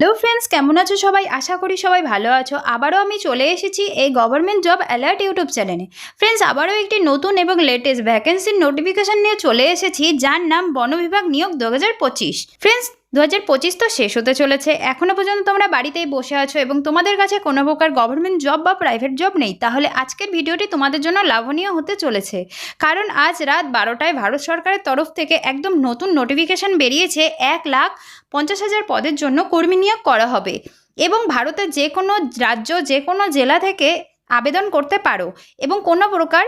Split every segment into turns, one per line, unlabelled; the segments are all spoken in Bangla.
হ্যালো ফ্রেন্ডস, কেমন আছো সবাই? আশা করি সবাই ভালো আছো। আবারও আমি চলে এসেছি এই গভর্নমেন্ট জব অ্যালার্ট ইউটিউব চ্যানেলে। ফ্রেন্ডস, আবারও একটি নতুন এবং লেটেস্ট ভ্যাকেন্সির নোটিফিকেশন নিয়ে চলে এসেছি, যার নাম বন বিভাগ নিয়োগ 2025। ফ্রেন্ডস, 2025 তো শেষ হতে চলেছে। এখনো পর্যন্ত তোমরা বাড়িতেই বসে আছো এবং তোমাদের কাছে কোনো প্রকার গভর্নমেন্ট জব বা প্রাইভেট জব নেই, তাহলে আজকের ভিডিওটি তোমাদের জন্য লাভনীয় হতে চলেছে। কারণ আজ রাত 12টায় ভারত সরকারের তরফ থেকে একদম নতুন নোটিফিকেশন বেরিয়েছে। 1,50,000 পদের জন্য কর্মী নিয়োগ করা হবে এবং ভারতের যে কোনো রাজ্য, যে কোনো জেলা থেকে আবেদন করতে পারো এবং কোনো প্রকার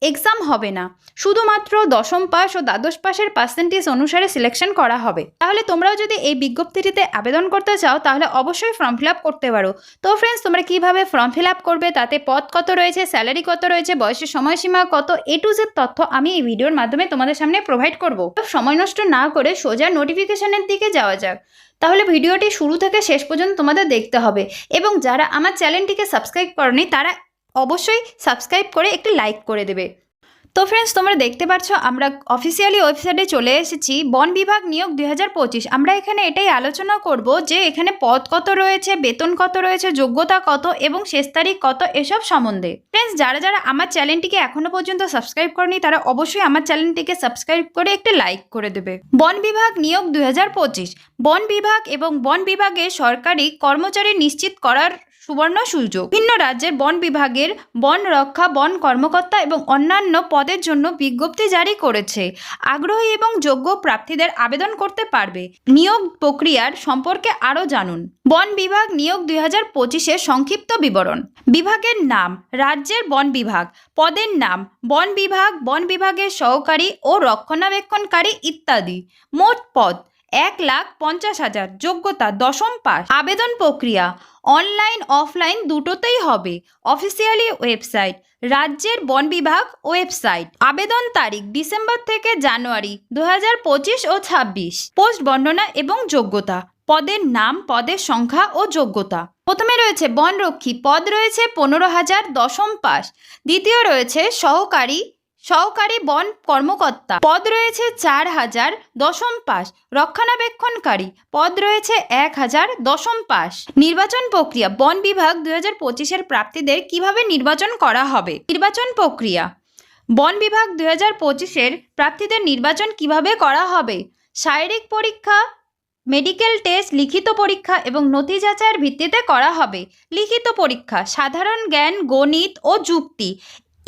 এক্সাম হবে না। শুধুমাত্র দশম পাস ও দ্বাদশ পাসের পার্সেন্টেজ অনুসারে সিলেকশন করা হবে। তাহলে তোমরাও যদি এই বিজ্ঞপ্তিটিতে আবেদন করতে চাও তাহলে অবশ্যই ফর্ম ফিল আপ করতে পারো। তো ফ্রেন্ডস, তোমরা কীভাবে ফর্ম ফিল আপ করবে, তাতে পদ কত রয়েছে, স্যালারি কত রয়েছে, বয়সের সময়সীমা কত, A to Z তথ্য আমি এই ভিডিওর মাধ্যমে তোমাদের সামনে প্রোভাইড করব। সময় নষ্ট না করে সোজা নোটিফিকেশনের দিকে যাওয়া যাক। তাহলে ভিডিওটি শুরু থেকে শেষ পর্যন্ত তোমাদের দেখতে হবে এবং যারা আমার চ্যানেলটিকে সাবস্ক্রাইব করনি তারা অবশ্যই সাবস্ক্রাইব করে একটি লাইক করে দেবে। তো ফ্রেন্ডস, তোমরা দেখতে পাচ্ছ আমরা অফিসিয়ালি ওয়েবসাইটে চলে এসেছি। বন বিভাগ নিয়োগ 2025। আমরা এখানে এটাই আলোচনা করব যে এখানে পদ কত রয়েছে, বেতন কত রয়েছে, যোগ্যতা কত এবং শেষ তারিখ কত, এসব সম্বন্ধে। ফ্রেন্ডস, যারা যারা আমার চ্যানেলটিকে এখনো পর্যন্ত সাবস্ক্রাইব করেনি তারা অবশ্যই আমার চ্যানেলটিকে সাবস্ক্রাইব করে একটি লাইক করে দেবে। বন বিভাগ নিয়োগ 2025। বন বিভাগ এবং বন বিভাগে সরকারি কর্মচারী নিশ্চিত করার সুবর্ণ সুযোগ। বিভিন্ন রাজ্যের বন বিভাগের বন রক্ষা, বন কর্মকর্তা এবং অন্যান্য পদের জন্য বিজ্ঞপ্তি জারি করেছে। আগ্রহী এবং যোগ্য প্রার্থীদের আবেদন করতে পারবে। নিয়োগ প্রক্রিয়ার সম্পর্কে আরও জানুন। বন বিভাগ নিয়োগ 2025-এর সংক্ষিপ্ত বিবরণ। বিভাগের নাম রাজ্যের বন বিভাগ, পদের নাম বন বিভাগ, বন বিভাগের সহকারী ও রক্ষণাবেক্ষণকারী ইত্যাদি। মোট পদ 1,50,000। যোগ্যতা দশম পাস। আবেদন প্রক্রিয়া অনলাইন অফলাইন দুটোতেই হবে। অফিসিয়ালি ওয়েবসাইট রাজ্যের বন বিভাগ ওয়েবসাইট। আবেদন তারিখ ডিসেম্বর থেকে জানুয়ারি 2025 ও 26। পোস্ট বর্ণনা এবং যোগ্যতা। পদের নাম, পদের সংখ্যা ও যোগ্যতা। প্রথমে রয়েছে বনরক্ষী, পদ রয়েছে 15,000, দশম পাস। দ্বিতীয় রয়েছে সহকারী বন কর্মকর্তা, পদ রয়েছে 4,000, দশম পাস। রক্ষণাবেক্ষণকারী, পদ রয়েছে 1,000, দশম পাস। নির্বাচন প্রক্রিয়া বন বিভাগ 2025-এর প্রার্থীদের কিভাবে নির্বাচন করা হবে। নির্বাচন প্রক্রিয়া বন বিভাগ 2025-এর প্রার্থীদের নির্বাচন কিভাবে করা হবে। শারীরিক পরীক্ষা, মেডিকেল টেস্ট, লিখিত পরীক্ষা এবং নথি যাচাইয়ের ভিত্তিতে করা হবে। লিখিত পরীক্ষা সাধারণ জ্ঞান, গণিত ও যুক্তি,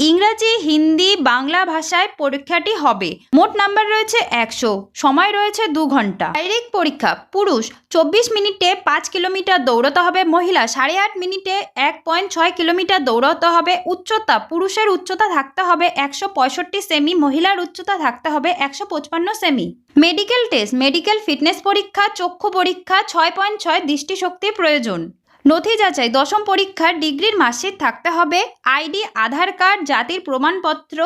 ইংরাজি, হিন্দি, বাংলা ভাষায় পরীক্ষাটি হবে। মোট নাম্বার রয়েছে 100, সময় রয়েছে 2 ঘন্টা। শারীরিক পরীক্ষা পুরুষ 24 মিনিটে 5 কিলোমিটার দৌড়াতে হবে, মহিলা 8.5 মিনিটে 1.6 কিলোমিটার দৌড়াতে হবে। উচ্চতা পুরুষের উচ্চতা থাকতে হবে 165 সেমি, মহিলার উচ্চতা থাকতে হবে 155 semi. Medical test medical fitness পরীক্ষা, চক্ষু পরীক্ষা, 6.6 দৃষ্টিশক্তির প্রয়োজন। নথি যাচাই দশম পরীক্ষার ডিগ্রির মার্কশিট থাকতে হবে। আইডি, আধার কার্ড, জাতির প্রমাণপত্র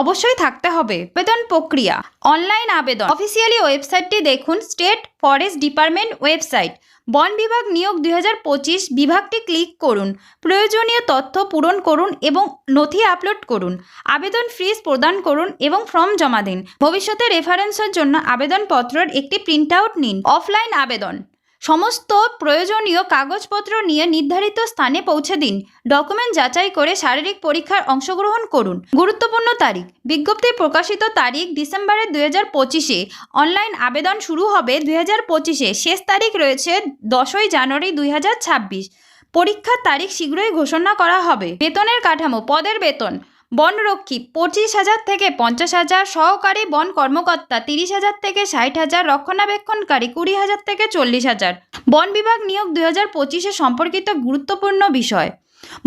অবশ্যই থাকতে হবে। আবেদন প্রক্রিয়া অনলাইন আবেদন। অফিসিয়ালি ওয়েবসাইটটি দেখুন, স্টেট ফরেস্ট ডিপার্টমেন্ট ওয়েবসাইট। বন বিভাগ নিয়োগ 2025 বিভাগটি ক্লিক করুন, প্রয়োজনীয় তথ্য পূরণ করুন এবং নথি আপলোড করুন। আবেদন ফিস প্রদান করুন এবং ফর্ম জমা দিন। ভবিষ্যতে রেফারেন্সের জন্য আবেদনপত্রের একটি প্রিন্ট আউট নিন। অফলাইন আবেদন সমস্ত প্রয়োজনীয় কাগজপত্র নিয়ে নির্ধারিত স্থানে পৌঁছে দিন। ডকুমেন্ট যাচাই করে শারীরিক পরীক্ষার অংশগ্রহণ করুন। গুরুত্বপূর্ণ তারিখ বিজ্ঞপ্তি প্রকাশিত তারিখ ডিসেম্বরের 2025-এ। অনলাইন আবেদন শুরু হবে 2025-এ। শেষ তারিখ রয়েছে 10ই জানুয়ারি 2026। পরীক্ষার তারিখ শীঘ্রই ঘোষণা করা হবে। বেতনের কাঠামো পদের বেতন বনরক্ষী 25,000 থেকে 50,000, সহকারী বন কর্মকর্তা 30,000 থেকে 60,000, রক্ষণাবেক্ষণকারী 20,000 থেকে 40,000। বন বিভাগ নিয়োগ 2025-এ সম্পর্কিত গুরুত্বপূর্ণ বিষয়।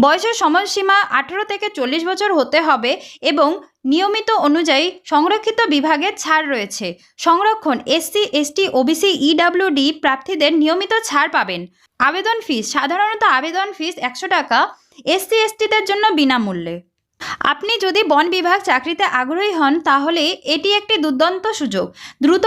বয়সের সময়সীমা 18 থেকে 40 বছর হতে হবে এবং নিয়মিত অনুযায়ী সংরক্ষিত বিভাগে ছাড় রয়েছে। সংরক্ষণ SC, ST, OBC, EWD প্রার্থীদের নিয়মিত ছাড় পাবেন। আবেদন ফিস সাধারণত আবেদন ফিস 100 টাকা, SC, STদের জন্য বিনামূল্যে। আপনি যদি বন বিভাগ চাকরিতে আগ্রহী হন তাহলে এটি একটি দুর্দান্ত সুযোগ। দ্রুত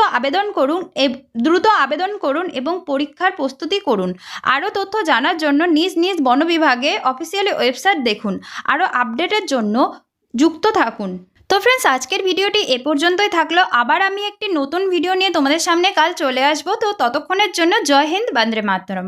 আবেদন করুন এবং পরীক্ষার প্রস্তুতি করুন। আরও তথ্য জানার জন্য নিজ নিজ বন বিভাগে অফিসিয়ালি ওয়েবসাইট দেখুন। আরও আপডেটের জন্য যুক্ত থাকুন। তো ফ্রেন্ডস, আজকের ভিডিওটি এ পর্যন্তই থাকলো। আবার আমি একটি নতুন ভিডিও নিয়ে তোমাদের সামনে কাল চলে আসবো। তো ততক্ষণের জন্য জয় হিন্দ, বন্দে মাতরম।